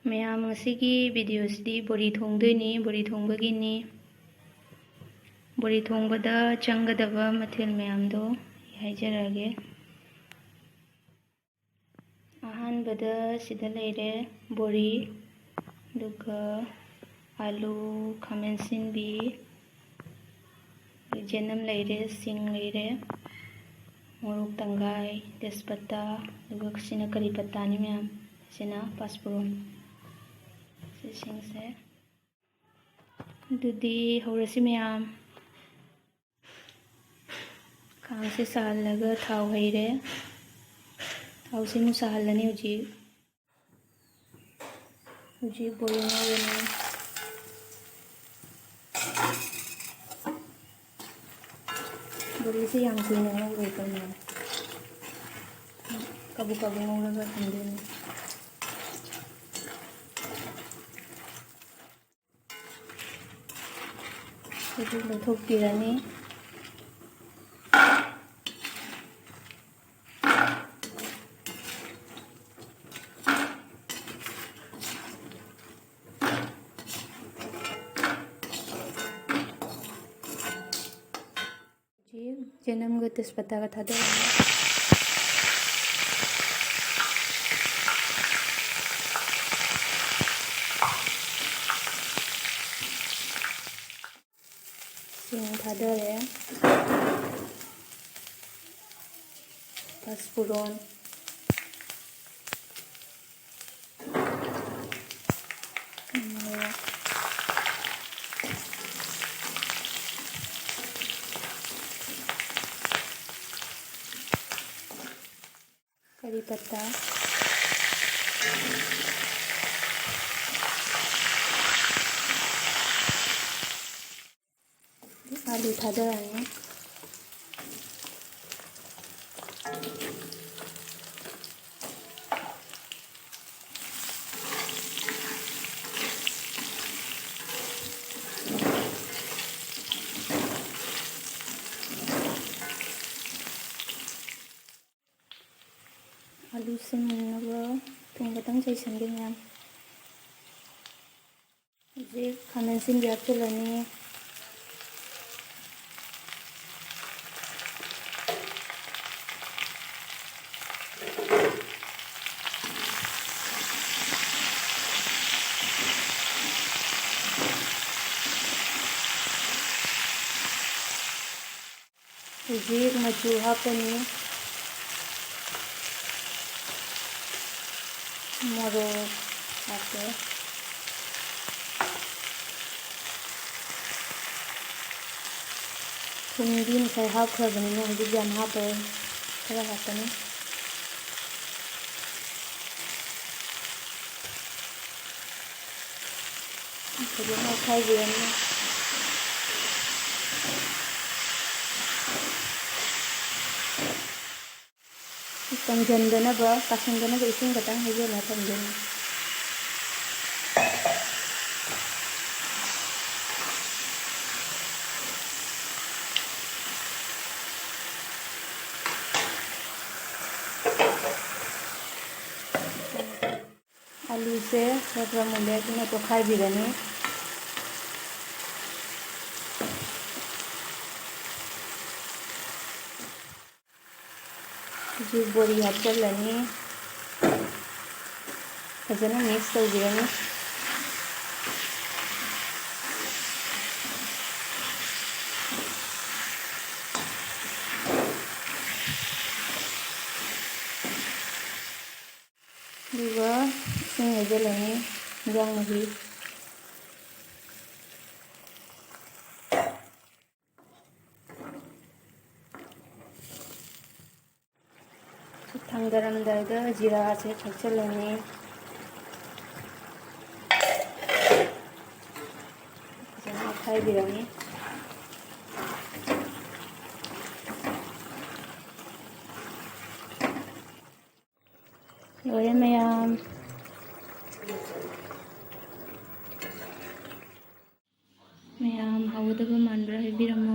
ꯃꯌꯥꯝ ꯉꯁꯤꯒꯤ ꯚꯤꯗꯤꯑꯣꯁꯤꯗꯤ ꯕꯣꯔꯤ ꯊꯣꯡꯗꯣꯏꯅꯤ, ꯕꯣꯔꯤ ꯊꯣꯡꯕꯒꯤꯅꯤ꯫ ꯕꯣꯔꯤ ꯊꯣꯡꯕꯗ ꯆꯪꯒꯗꯕ ꯃꯊꯦꯜ ꯃꯌꯥꯝꯗꯣ ꯍꯥꯏꯖꯔꯛꯑꯒꯦ꯫ ꯑꯍꯥꯟꯕꯗ ꯁꯤꯗ ꯂꯩꯔꯦ ꯕꯣꯔꯤ, ꯑꯗꯨꯒ ꯑꯂꯨ, ꯈꯥꯃꯦꯟ ꯑꯁꯤꯟꯕꯤ, ꯆꯅꯝ ꯂꯩꯔꯦ, ꯁꯤꯡ ꯂꯩꯔꯦ, ꯃꯣꯔꯣꯛ ꯇꯪꯒꯥꯏ, ꯇꯦꯖꯄꯇꯥ, ꯑꯗꯨꯒ ꯁꯤꯅ ꯀꯔꯤ ꯄꯇꯥꯅꯤ ꯃꯌꯥꯝ, ꯁꯤꯅ ꯄꯥꯁꯄꯨꯔꯟ, ꯁꯤꯁꯤꯡꯁꯦ꯫ ꯑꯗꯨꯗꯤ ꯍꯧꯔꯁꯤ ꯃꯌꯥꯝ꯫ ꯈꯥꯡꯁꯦ ꯁꯥꯍꯜꯂꯒ ꯊꯥꯎ ꯍꯩꯔꯦ꯫ ꯊꯥꯎꯁꯤ ꯑꯃꯨꯛ ꯁꯥꯍꯜꯂꯅꯤ ꯍꯧꯖꯤꯛ ꯕꯣꯔꯤ ꯉꯧꯔꯅꯤ꯫ ꯕꯣꯔꯤꯁꯦ ꯌꯥꯝ ꯀꯨꯏꯅ ꯉꯧꯔꯣꯏꯀꯣ ꯃꯌꯥꯝ, ꯀꯕꯨꯛ ꯀꯕꯨꯛ ꯉꯧꯔꯒ ꯊꯝꯗꯣꯏꯅꯤ꯫ ꯍꯧꯖꯤꯛ ꯂꯧꯊꯣꯛꯄꯤꯔꯅꯤ꯫ ꯆꯅꯝꯒ ꯇꯦꯖꯄꯇꯥꯒ ꯊꯥꯗꯔꯅꯤ꯫ ꯁꯤꯡ ꯊꯥꯗꯔꯦ, ꯄꯥꯁꯄꯨꯔꯟ, करी पत्ता, आलू थादरानी। आलू से मुन्नबा थों खतंग चैसनगे मैम। हजिक खामेन असिनबी हापचिल्लनी। हजिक मचू हापनी, मोरोक हापे, थुमदी मसाई हापखरबनिना हजिक याम हापे, खरा हापनी। हजिक हापखाइबिरनी। कंजनदनबा कासनदनबा इसिंग खतंग हजिक हापमदोनी। आलू से खरा मुले तुना तो खाइबिरनी। हजिक बोरी हापचिल्लनी, फजना मिक्स तौबिरनी। अदुगा इसिंग हजिल्लनी, इंजांग मही। थांगदरमदायदा जीरा से थक्चल्लनी। फजना हापखाइबिरनी। लोरे मैम। मैम हाउदबा मानब्रा हाइबिरमो।